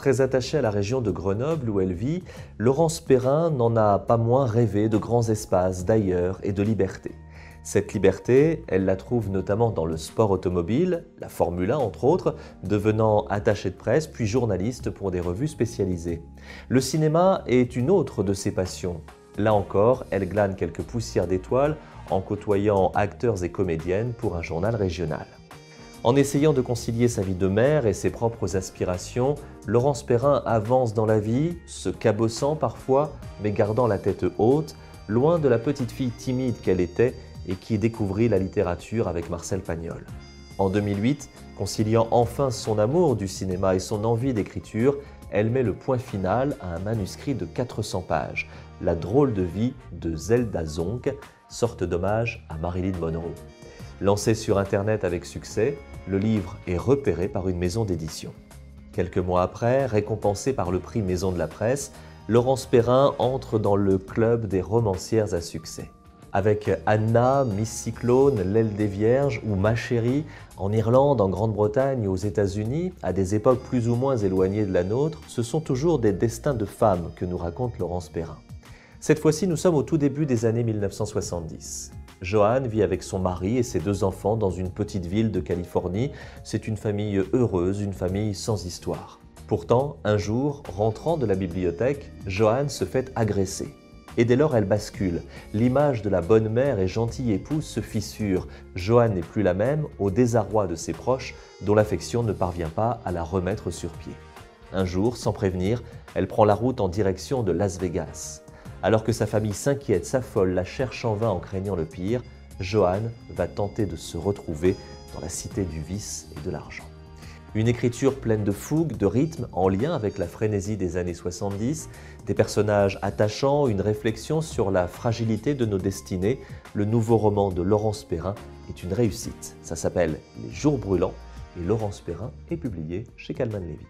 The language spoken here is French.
Très attachée à la région de Grenoble où elle vit, Laurence Perrin n'en a pas moins rêvé de grands espaces, d'ailleurs et de liberté. Cette liberté, elle la trouve notamment dans le sport automobile, la Formule 1 entre autres, devenant attachée de presse puis journaliste pour des revues spécialisées. Le cinéma est une autre de ses passions. Là encore, elle glane quelques poussières d'étoiles en côtoyant acteurs et comédiennes pour un journal régional. En essayant de concilier sa vie de mère et ses propres aspirations, Laurence Perrin avance dans la vie, se cabossant parfois, mais gardant la tête haute, loin de la petite fille timide qu'elle était et qui découvrit la littérature avec Marcel Pagnol. En 2008, conciliant enfin son amour du cinéma et son envie d'écriture, elle met le point final à un manuscrit de 400 pages, La drôle de vie de Zelda Zonck, sorte d'hommage à Marilyn Monroe. Lancé sur Internet avec succès, le livre est repéré par une maison d'édition. Quelques mois après, récompensée par le prix Maison de la Presse, Laurence Perrin entre dans le club des romancières à succès. Avec Anna, Miss Cyclone, L'aile des Vierges ou Ma chérie, en Irlande, en Grande-Bretagne ou aux États-Unis, à des époques plus ou moins éloignées de la nôtre, ce sont toujours des destins de femmes que nous raconte Laurence Perrin. Cette fois-ci, nous sommes au tout début des années 1970. Joanne vit avec son mari et ses 2 enfants dans une petite ville de Californie. C'est une famille heureuse, une famille sans histoire. Pourtant, un jour, rentrant de la bibliothèque, Joanne se fait agresser. Et dès lors, elle bascule. L'image de la bonne mère et gentille épouse se fissure. Joanne n'est plus la même, au désarroi de ses proches, dont l'affection ne parvient pas à la remettre sur pied. Un jour, sans prévenir, elle prend la route en direction de Las Vegas. Alors que sa famille s'inquiète, s'affole, la cherche en vain en craignant le pire, Joanne va tenter de se retrouver dans la cité du vice et de l'argent. Une écriture pleine de fougue, de rythme, en lien avec la frénésie des années 70, des personnages attachants, une réflexion sur la fragilité de nos destinées, le nouveau roman de Laurence Perrin est une réussite. Ça s'appelle Les Jours brûlants et Laurence Perrin est publié chez Calman Levy.